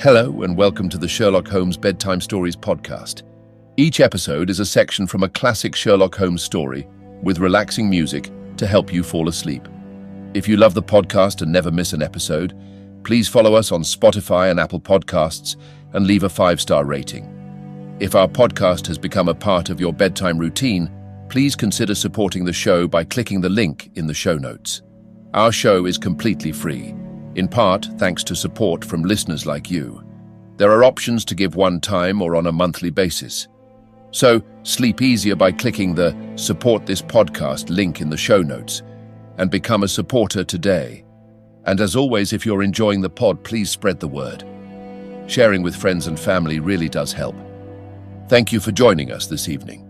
Hello and welcome to the Sherlock Holmes Bedtime Stories podcast. Each episode is a section from a classic Sherlock Holmes story with relaxing music to help you fall asleep. If you love the podcast and never miss an episode, please follow us on Spotify and Apple Podcasts and leave a 5-star rating. If our podcast has become a part of your bedtime routine, please consider supporting the show by clicking the link in the show notes. Our show is completely free, in part thanks to support from listeners like you. There are options to give one time or on a monthly basis. So sleep easier by clicking the Support This Podcast link in the show notes and become a supporter today. And as always, if you're enjoying the pod, please spread the word. Sharing with friends and family really does help. Thank you for joining us this evening.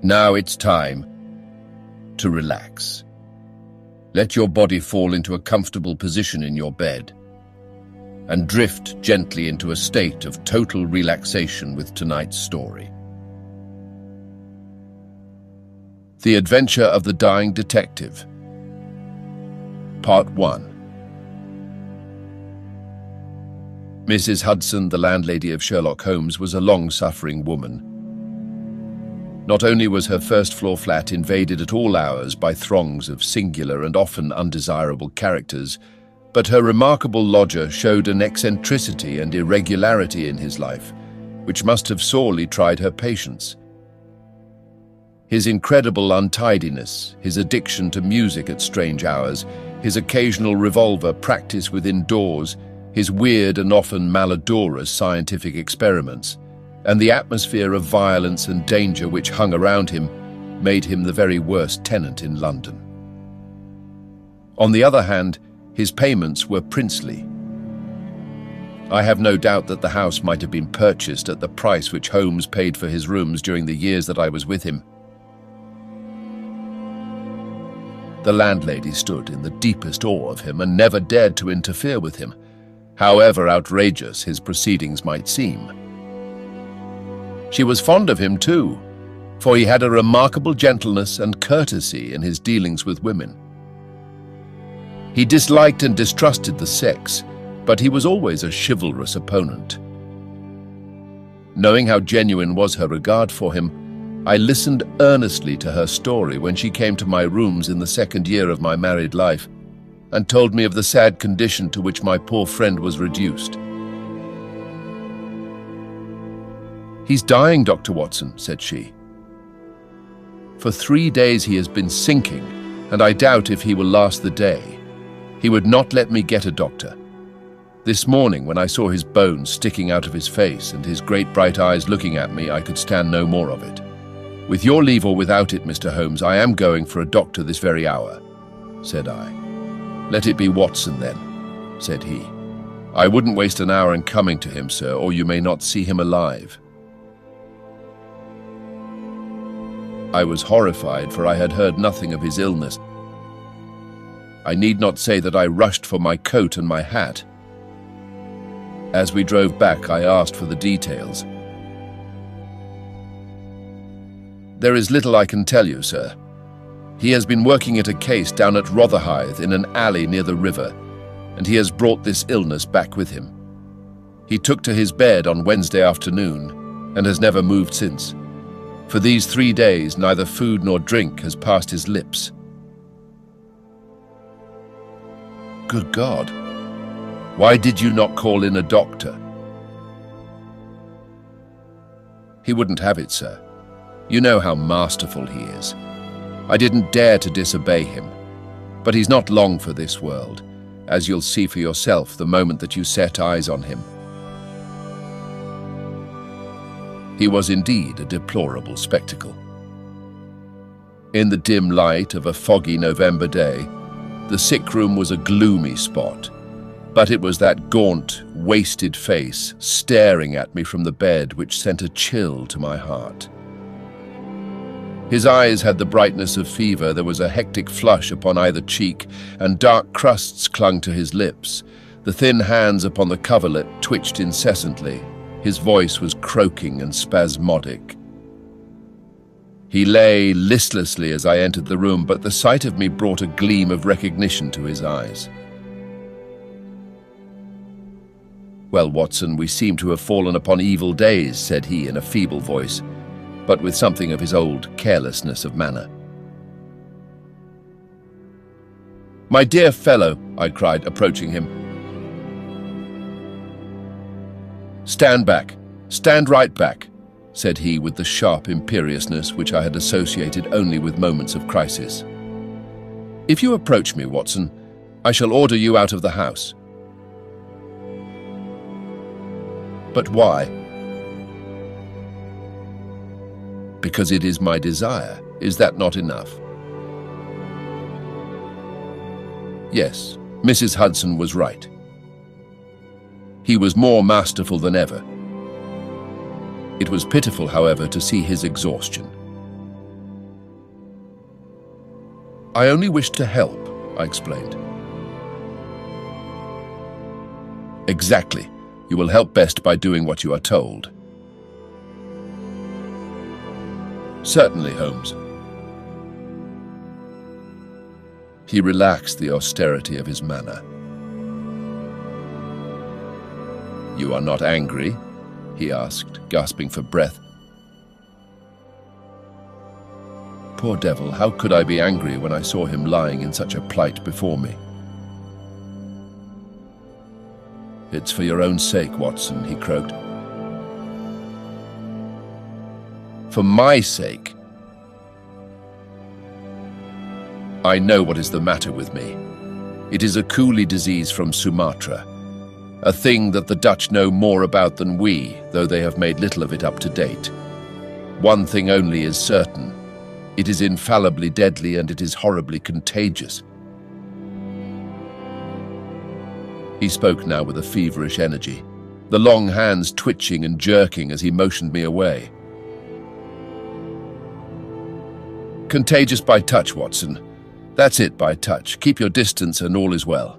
Now it's time to relax. Let your body fall into a comfortable position in your bed and drift gently into a state of total relaxation with tonight's story. The Adventure of the Dying Detective, Part 1. Mrs. Hudson, the landlady of Sherlock Holmes, was a long-suffering woman. Not only was her first-floor flat invaded at all hours by throngs of singular and often undesirable characters, but her remarkable lodger showed an eccentricity and irregularity in his life, which must have sorely tried her patience. His incredible untidiness, his addiction to music at strange hours, his occasional revolver practice within doors, his weird and often malodorous scientific experiments, and the atmosphere of violence and danger which hung around him made him the very worst tenant in London. On the other hand, his payments were princely. I have no doubt that the house might have been purchased at the price which Holmes paid for his rooms during the years that I was with him. The landlady stood in the deepest awe of him and never dared to interfere with him, however outrageous his proceedings might seem. She was fond of him too, for he had a remarkable gentleness and courtesy in his dealings with women. He disliked and distrusted the sex, but he was always a chivalrous opponent. Knowing how genuine was her regard for him, I listened earnestly to her story when she came to my rooms in the second year of my married life and told me of the sad condition to which my poor friend was reduced. "He's dying, Dr. Watson," said she. "For 3 days he has been sinking, and I doubt if he will last the day. He would not let me get a doctor. This morning, when I saw his bones sticking out of his face and his great bright eyes looking at me, I could stand no more of it. With your leave or without it, Mr. Holmes, I am going for a doctor this very hour," said I. "Let it be Watson, then," said he. "I wouldn't waste an hour in coming to him, sir, or you may not see him alive." I was horrified, for I had heard nothing of his illness. I need not say that I rushed for my coat and my hat. As we drove back, I asked for the details. "There is little I can tell you, sir. He has been working at a case down at Rotherhithe in an alley near the river, and he has brought this illness back with him. He took to his bed on Wednesday afternoon and has never moved since. For these 3 days, neither food nor drink has passed his lips." "Good God! Why did you not call in a doctor?" "He wouldn't have it, sir. You know how masterful he is. I didn't dare to disobey him. But he's not long for this world, as you'll see for yourself the moment that you set eyes on him." He was indeed a deplorable spectacle. In the dim light of a foggy November day, the sick room was a gloomy spot, but it was that gaunt, wasted face staring at me from the bed which sent a chill to my heart. His eyes had the brightness of fever, there was a hectic flush upon either cheek, and dark crusts clung to his lips. The thin hands upon the coverlet twitched incessantly. His voice was croaking and spasmodic. He lay listlessly as I entered the room, but the sight of me brought a gleam of recognition to his eyes. "Well, Watson, we seem to have fallen upon evil days," said he in a feeble voice, but with something of his old carelessness of manner. "My dear fellow," I cried, approaching him. "Stand back. Stand right back," said he with the sharp imperiousness which I had associated only with moments of crisis. "If you approach me, Watson, I shall order you out of the house." "But why?" "Because it is my desire. Is that not enough?" Yes, Mrs. Hudson was right. He was more masterful than ever. It was pitiful, however, to see his exhaustion. "I only wished to help," I explained. "Exactly. You will help best by doing what you are told." "Certainly, Holmes." He relaxed the austerity of his manner. "You are not angry?" he asked, gasping for breath. Poor devil, how could I be angry when I saw him lying in such a plight before me? "It's for your own sake, Watson," he croaked. "For my sake?" "I know what is the matter with me. It is a coolie disease from Sumatra, a thing that the Dutch know more about than we, though they have made little of it up to date. One thing only is certain. It is infallibly deadly, and it is horribly contagious." He spoke now with a feverish energy, the long hands twitching and jerking as he motioned me away. "Contagious by touch, Watson. That's it, by touch. Keep your distance and all is well."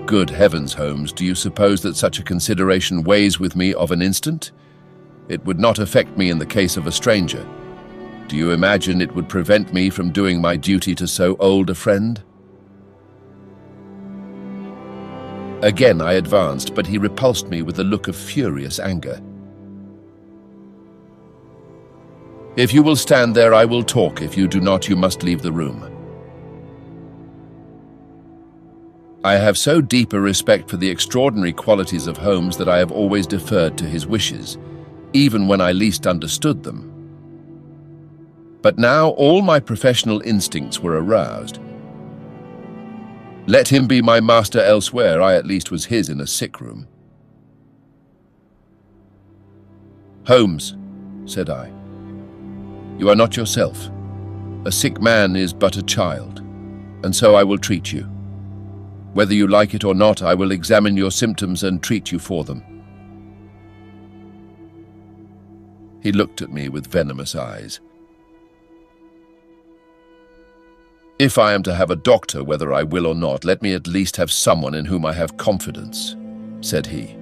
"Good heavens, Holmes, do you suppose that such a consideration weighs with me of an instant? It would not affect me in the case of a stranger. Do you imagine it would prevent me from doing my duty to so old a friend?" Again I advanced, but he repulsed me with a look of furious anger. "If you will stand there, I will talk. If you do not, you must leave the room." I have so deep a respect for the extraordinary qualities of Holmes that I have always deferred to his wishes, even when I least understood them. But now all my professional instincts were aroused. Let him be my master elsewhere, I at least was his in a sick room. "Holmes," said I, "you are not yourself. A sick man is but a child, and so I will treat you. Whether you like it or not, I will examine your symptoms and treat you for them." He looked at me with venomous eyes. "If I am to have a doctor, whether I will or not, let me at least have someone in whom I have confidence," said he.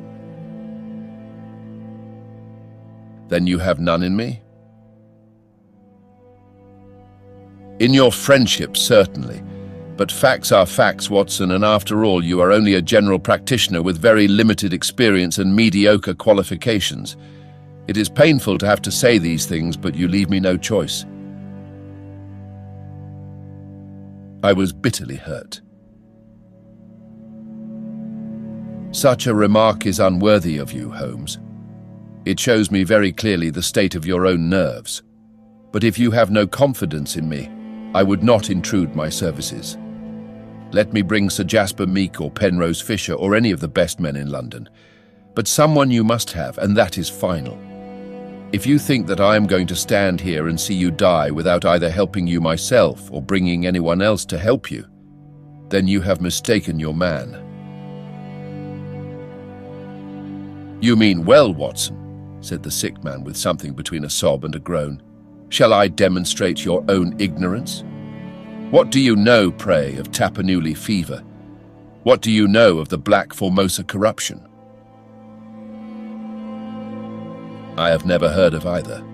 "Then you have none in me?" "In your friendship, certainly. But facts are facts, Watson, and after all, you are only a general practitioner with very limited experience and mediocre qualifications. It is painful to have to say these things, but you leave me no choice." I was bitterly hurt. "Such a remark is unworthy of you, Holmes. It shows me very clearly the state of your own nerves. But if you have no confidence in me, I would not intrude my services. Let me bring Sir Jasper Meek or Penrose Fisher or any of the best men in London. But someone you must have, and that is final. If you think that I am going to stand here and see you die without either helping you myself or bringing anyone else to help you, then you have mistaken your man." "You mean well, Watson," said the sick man with something between a sob and a groan. "Shall I demonstrate your own ignorance? What do you know, pray, of Tapanuli fever? What do you know of the Black Formosa corruption?" I have never heard of either.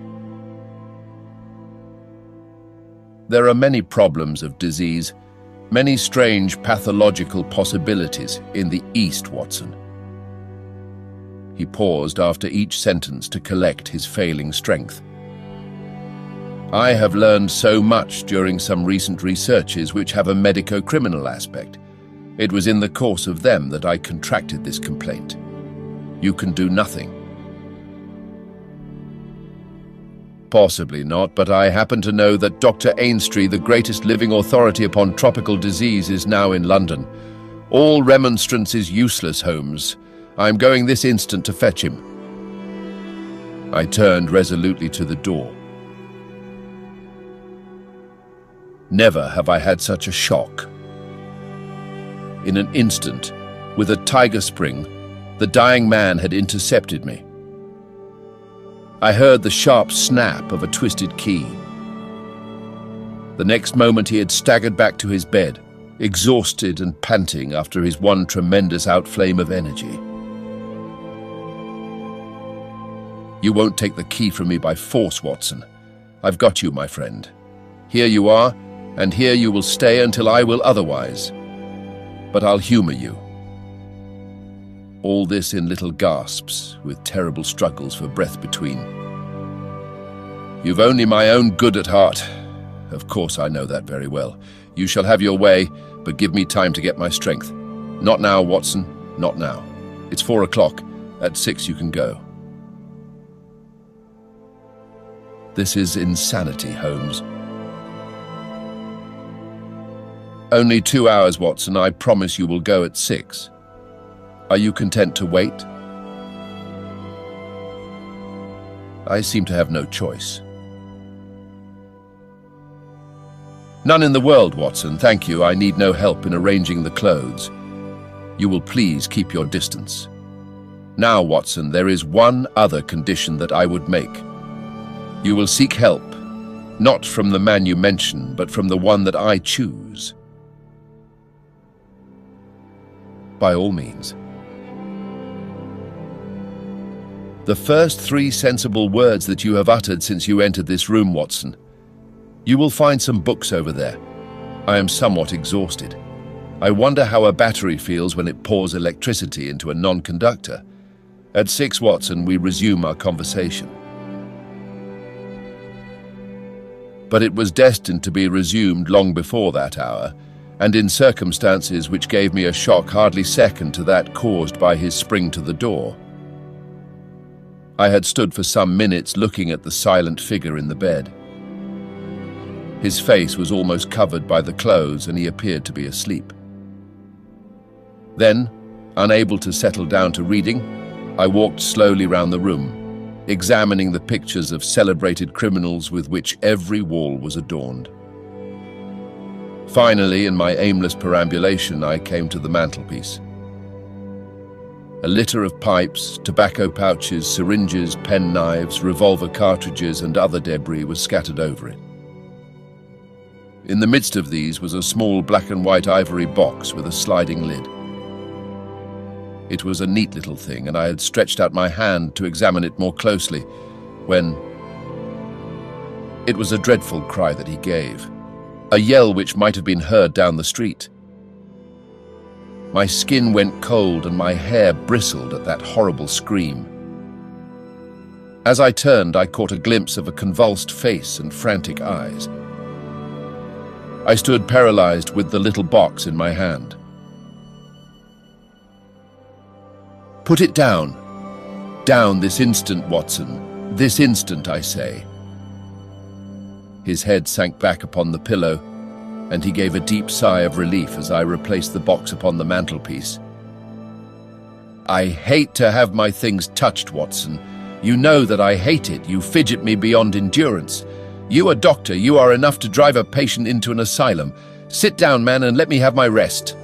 There are many problems of disease, many strange pathological possibilities in the East, Watson. He paused after each sentence to collect his failing strength. I have learned so much during some recent researches which have a medico-criminal aspect. It was in the course of them that I contracted this complaint. You can do nothing. Possibly not, but I happen to know that Dr. Ainstree, the greatest living authority upon tropical disease, is now in London. All remonstrance is useless, Holmes. I am going this instant to fetch him. I turned resolutely to the door. Never have I had such a shock. In an instant, with a tiger spring, the dying man had intercepted me. I heard the sharp snap of a twisted key. The next moment he had staggered back to his bed, exhausted and panting after his one tremendous outflame of energy. You won't take the key from me by force, Watson. I've got you, my friend. Here you are, and here you will stay until I will otherwise. But I'll humor you. All this in little gasps, with terrible struggles for breath between. You've only my own good at heart. Of course I know that very well. You shall have your way, but give me time to get my strength. Not now, Watson, not now. It's 4 o'clock. At 6 you can go. This is insanity, Holmes. Only 2 hours, Watson. I promise you will go at 6. Are you content to wait? I seem to have no choice. None in the world, Watson. Thank you. I need no help in arranging the clothes. You will please keep your distance. Now, Watson, there is one other condition that I would make. You will seek help, not from the man you mention, but from the one that I choose. By all means. The first 3 sensible words that you have uttered since you entered this room, Watson. You will find some books over there. I am somewhat exhausted. I wonder how a battery feels when it pours electricity into a non-conductor. At 6, Watson, we resume our conversation. But it was destined to be resumed long before that hour, and in circumstances which gave me a shock hardly second to that caused by his spring to the door. I had stood for some minutes looking at the silent figure in the bed. His face was almost covered by the clothes, and he appeared to be asleep. Then, unable to settle down to reading, I walked slowly round the room, examining the pictures of celebrated criminals with which every wall was adorned. Finally, in my aimless perambulation, I came to the mantelpiece. A litter of pipes, tobacco pouches, syringes, pen knives, revolver cartridges, and other debris was scattered over it. In the midst of these was a small black and white ivory box with a sliding lid. It was a neat little thing, and I had stretched out my hand to examine it more closely when it was a dreadful cry that he gave, a yell which might have been heard down the street. My skin went cold and my hair bristled at that horrible scream. As I turned, I caught a glimpse of a convulsed face and frantic eyes. I stood paralyzed with the little box in my hand. Put it down. Down this instant, Watson. This instant, I say. His head sank back upon the pillow, and he gave a deep sigh of relief as I replaced the box upon the mantelpiece. I hate to have my things touched, Watson. You know that I hate it. You fidget me beyond endurance. You a doctor, you are enough to drive a patient into an asylum. Sit down, man, and let me have my rest.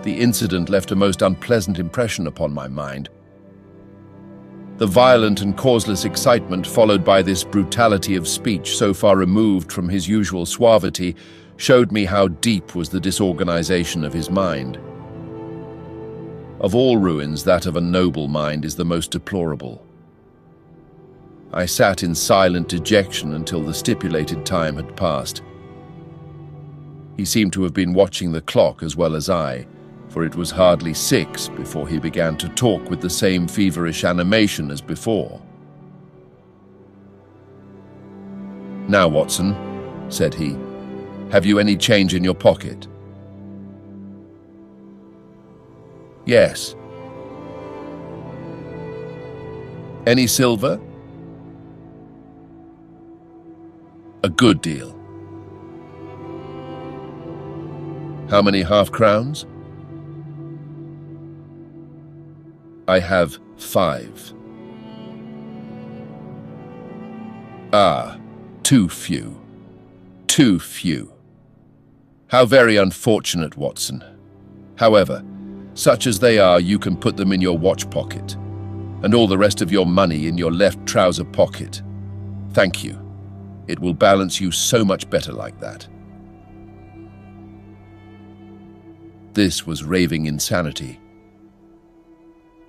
The incident left a most unpleasant impression upon my mind. The violent and causeless excitement followed by this brutality of speech so far removed from his usual suavity showed me how deep was the disorganization of his mind. Of all ruins, that of a noble mind is the most deplorable. I sat in silent dejection until the stipulated time had passed. He seemed to have been watching the clock as well as I, for it was hardly 6 before he began to talk with the same feverish animation as before. "Now, Watson," said he, "have you any change in your pocket?" "Yes." "Any silver?" "A good deal." "How many half-crowns?" "I have 5. "Ah, too few. Too few. How very unfortunate, Watson. However, such as they are, you can put them in your watch pocket, and all the rest of your money in your left trouser pocket. Thank you. It will balance you so much better like that." This was raving insanity.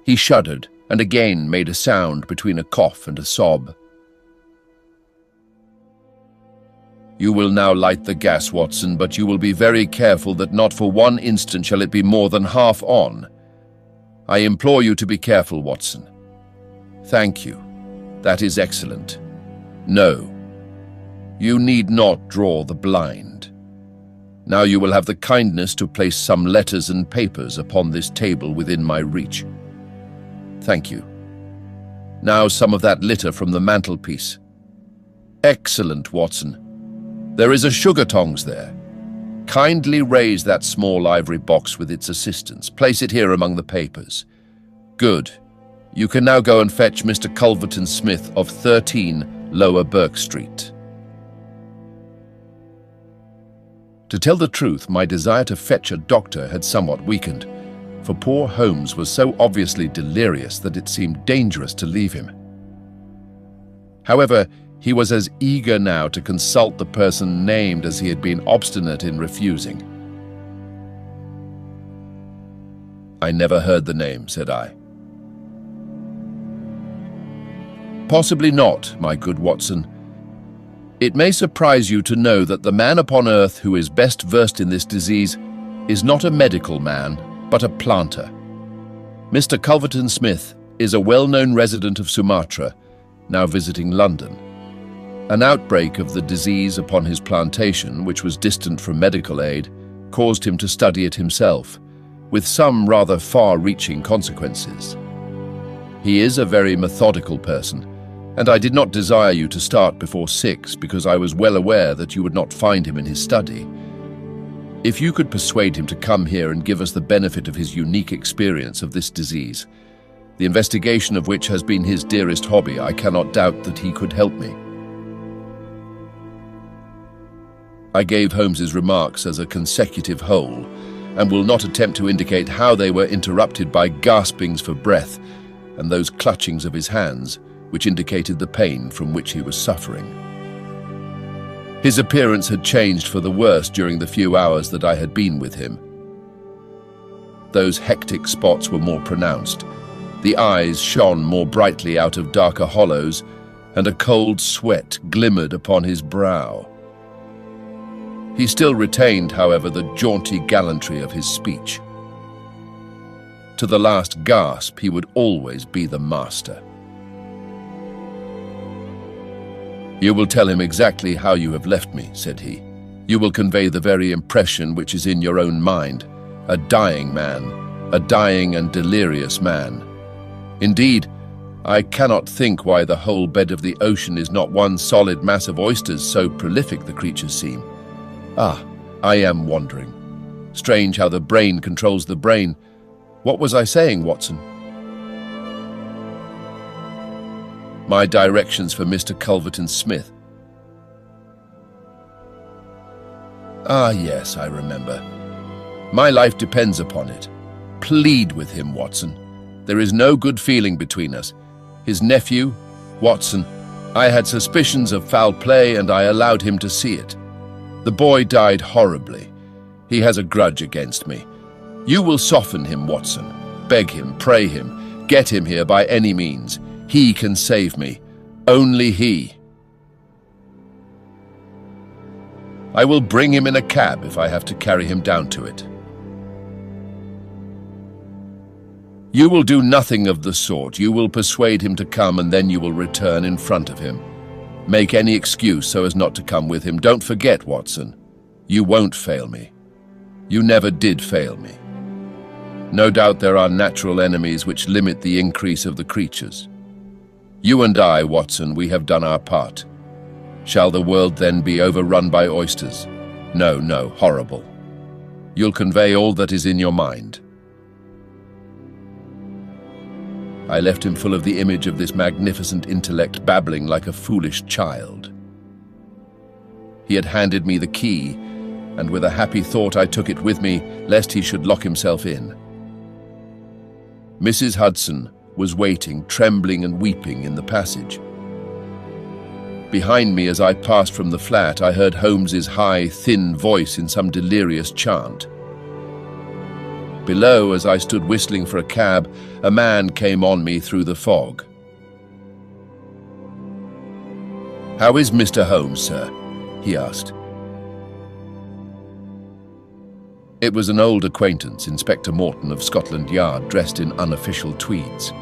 He shuddered and again made a sound between a cough and a sob. "You will now light the gas, Watson, but you will be very careful that not for one instant shall it be more than half on. I implore you to be careful, Watson. Thank you. That is excellent. No, you need not draw the blind. Now you will have the kindness to place some letters and papers upon this table within my reach. Thank you. Now some of that litter from the mantelpiece. Excellent, Watson. There is a sugar tongs there. Kindly raise that small ivory box with its assistance. Place it here among the papers. Good. You can now go and fetch Mr. Culverton Smith of 13 Lower Burke Street." To tell the truth, my desire to fetch a doctor had somewhat weakened, for poor Holmes was so obviously delirious that it seemed dangerous to leave him. However, he was as eager now to consult the person named as he had been obstinate in refusing. "I never heard the name," said I. "Possibly not, my good Watson. It may surprise you to know that the man upon earth who is best versed in this disease is not a medical man, but a planter. Mr. Culverton Smith is a well-known resident of Sumatra, now visiting London. An outbreak of the disease upon his plantation, which was distant from medical aid, caused him to study it himself, with some rather far-reaching consequences. He is a very methodical person, and I did not desire you to start before 6 because I was well aware that you would not find him in his study. If you could persuade him to come here and give us the benefit of his unique experience of this disease, the investigation of which has been his dearest hobby, I cannot doubt that he could help me." I gave Holmes's remarks as a consecutive whole, and will not attempt to indicate how they were interrupted by gaspings for breath and those clutchings of his hands, which indicated the pain from which he was suffering. His appearance had changed for the worse during the few hours that I had been with him. Those hectic spots were more pronounced. The eyes shone more brightly out of darker hollows, and a cold sweat glimmered upon his brow. He still retained, however, the jaunty gallantry of his speech. To the last gasp, he would always be the master. "You will tell him exactly how you have left me," said he. "You will convey the very impression which is in your own mind. A dying man, a dying and delirious man. Indeed, I cannot think why the whole bed of the ocean is not one solid mass of oysters, so prolific the creatures seem. Ah, I am wandering. Strange how the brain controls the brain. What was I saying, Watson?" "My directions for Mr. Culverton Smith." "Ah, yes, I remember. My life depends upon it. Plead with him, Watson. There is no good feeling between us. His nephew, Watson, I had suspicions of foul play and I allowed him to see it. The boy died horribly. He has a grudge against me. You will soften him, Watson. beg him, pray him, get him here by any means. He can save me. Only he. I will bring him in a cab if I have to carry him down to it. You will do nothing of the sort. You will persuade him to come, and then you will return in front of him. Make any excuse so as not to come with him. Don't forget, Watson, you won't fail me. You never did fail me. No doubt there are natural enemies which limit the increase of the creatures. You and I, Watson, we have done our part. Shall the world then be overrun by oysters? No, no, horrible. You'll convey all that is in your mind. I left him full of the image of this magnificent intellect babbling like a foolish child. He had handed me the key, and with a happy thought I took it with me, lest he should lock himself in. Mrs. Hudson was waiting, trembling and weeping, in the passage. Behind me, as I passed from the flat, I heard Holmes's high, thin voice in some delirious chant. Below, as I stood whistling for a cab, a man came on me through the fog. "How is Mr. Holmes, sir?" he asked. It was an old acquaintance, Inspector Morton of Scotland Yard, dressed in unofficial tweeds.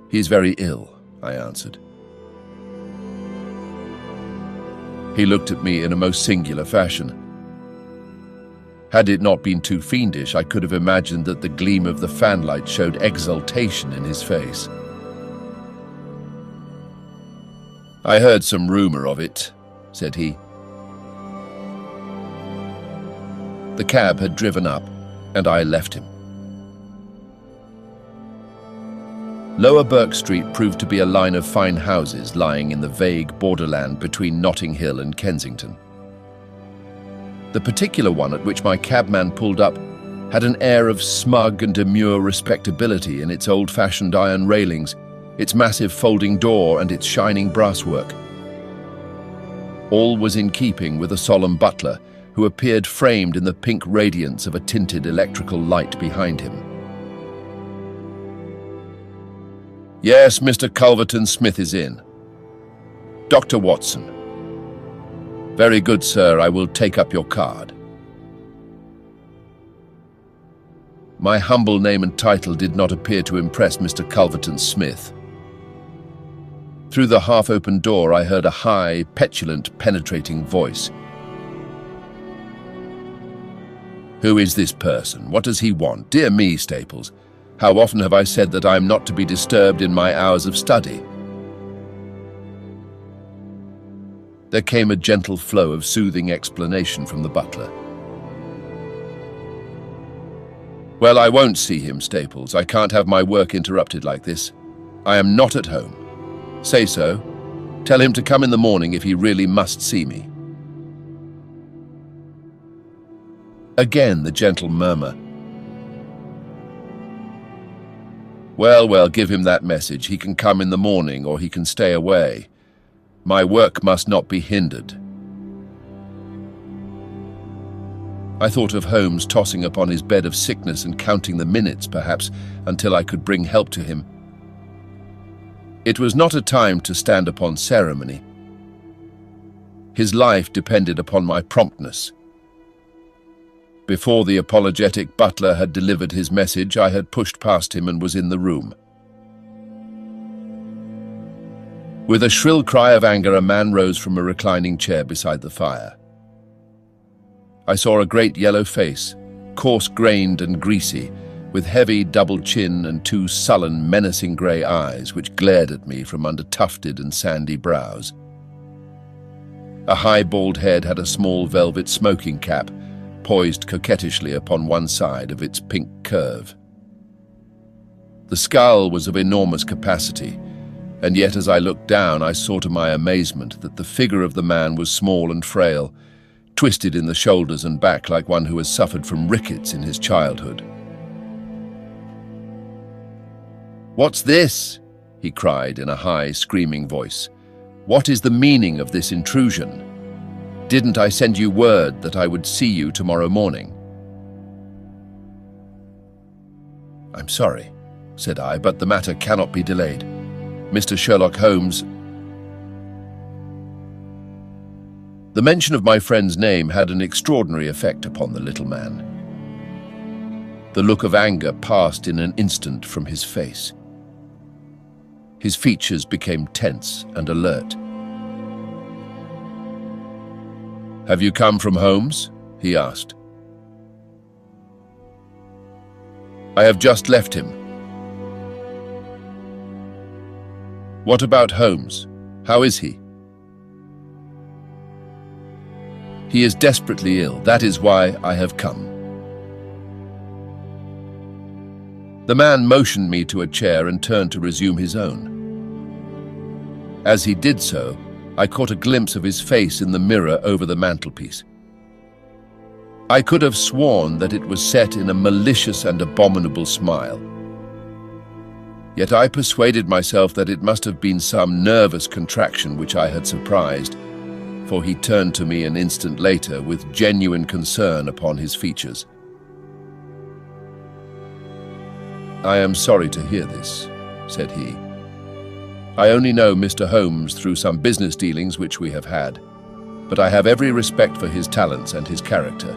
"He's very ill," I answered. He looked at me in a most singular fashion. Had it not been too fiendish, I could have imagined that the gleam of the fanlight showed exultation in his face. "I heard some rumor of it," said he. The cab had driven up, and I left him. Lower Burke Street proved to be a line of fine houses lying in the vague borderland between Notting Hill and Kensington. The particular one at which my cabman pulled up had an air of smug and demure respectability in its old-fashioned iron railings, its massive folding door and its shining brasswork. All was in keeping with a solemn butler who appeared framed in the pink radiance of a tinted electrical light behind him. "Yes, Mr. Culverton Smith is in. Dr. Watson." "Very good, sir. I will take up your card." My humble name and title did not appear to impress Mr. Culverton Smith. Through the half-open door I heard a high, petulant, penetrating voice. "Who is this person? What does he want? Dear me, Staples, how often have I said that I am not to be disturbed in my hours of study?" There came a gentle flow of soothing explanation from the butler. "Well, I won't see him, Staples. I can't have my work interrupted like this. I am not at home. Say so. Tell him to come in the morning if he really must see me." Again the gentle murmur. "Well, well, give him that message. He can come in the morning or he can stay away. My work must not be hindered." I thought of Holmes tossing upon his bed of sickness and counting the minutes, perhaps, until I could bring help to him. It was not a time to stand upon ceremony. His life depended upon my promptness. Before the apologetic butler had delivered his message, I had pushed past him and was in the room. With a shrill cry of anger, a man rose from a reclining chair beside the fire. I saw a great yellow face, coarse-grained and greasy, with heavy double chin and two sullen, menacing grey eyes which glared at me from under tufted and sandy brows. A high bald head had a small velvet smoking cap, poised coquettishly upon one side of its pink curve. The skull was of enormous capacity, and yet as I looked down I saw to my amazement that the figure of the man was small and frail, twisted in the shoulders and back like one who has suffered from rickets in his childhood. "What's this?" he cried in a high, screaming voice. "What is the meaning of this intrusion? Didn't I send you word that I would see you tomorrow morning?" "I'm sorry," said I, "but the matter cannot be delayed. Mr. Sherlock Holmes—" The mention of my friend's name had an extraordinary effect upon the little man. The look of anger passed in an instant from his face. His features became tense and alert. "Have you come from Holmes?" he asked. "I have just left him." "What about Holmes? How is he?" "He is desperately ill. That is why I have come." The man motioned me to a chair and turned to resume his own. As he did so, I caught a glimpse of his face in the mirror over the mantelpiece. I could have sworn that it was set in a malicious and abominable smile. Yet I persuaded myself that it must have been some nervous contraction which I had surprised, for he turned to me an instant later with genuine concern upon his features. "I am sorry to hear this," said he. "I only know Mr. Holmes through some business dealings which we have had, but I have every respect for his talents and his character.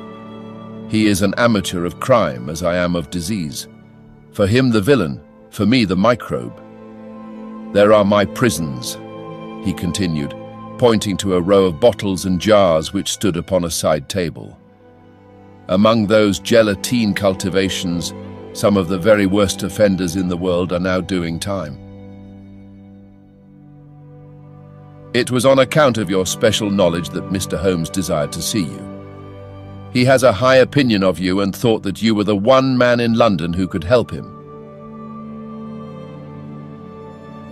He is an amateur of crime as I am of disease. For him the villain, for me the microbe. There are my prisons," he continued, pointing to a row of bottles and jars which stood upon a side table. "Among those gelatine cultivations, some of the very worst offenders in the world are now doing time. It was on account of your special knowledge that Mr. Holmes desired to see you. He has a high opinion of you and thought that you were the one man in London who could help him."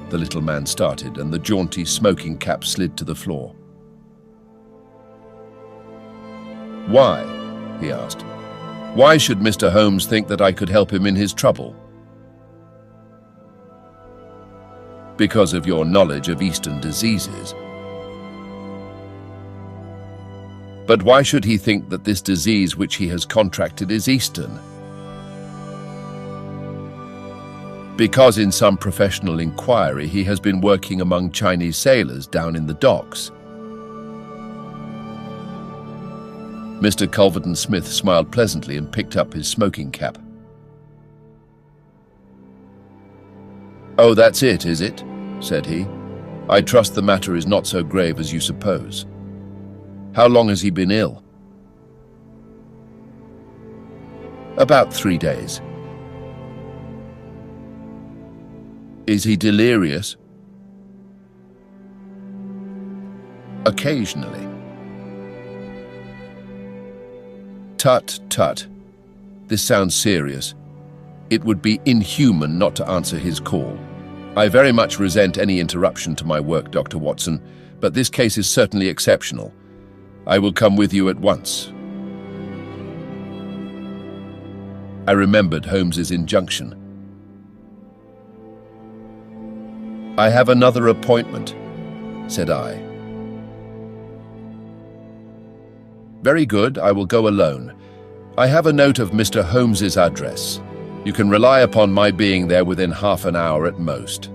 The little man started, and the jaunty smoking cap slid to the floor. "Why?" he asked. "Why should Mr. Holmes think that I could help him in his trouble?" "Because of your knowledge of Eastern diseases." "But why should he think that this disease which he has contracted is Eastern?" "Because in some professional inquiry he has been working among Chinese sailors down in the docks." Mr. Culverton Smith smiled pleasantly and picked up his smoking cap. "Oh, that's it, is it?" said he. "I trust the matter is not so grave as you suppose. How long has he been ill?" "About 3 days." "Is he delirious?" "Occasionally." "Tut, tut. This sounds serious. It would be inhuman not to answer his call. I very much resent any interruption to my work, Dr. Watson, but this case is certainly exceptional. I will come with you at once." I remembered Holmes's injunction. "I have another appointment," said I. "Very good, I will go alone. I have a note of Mr. Holmes's address. You can rely upon my being there within half an hour at most."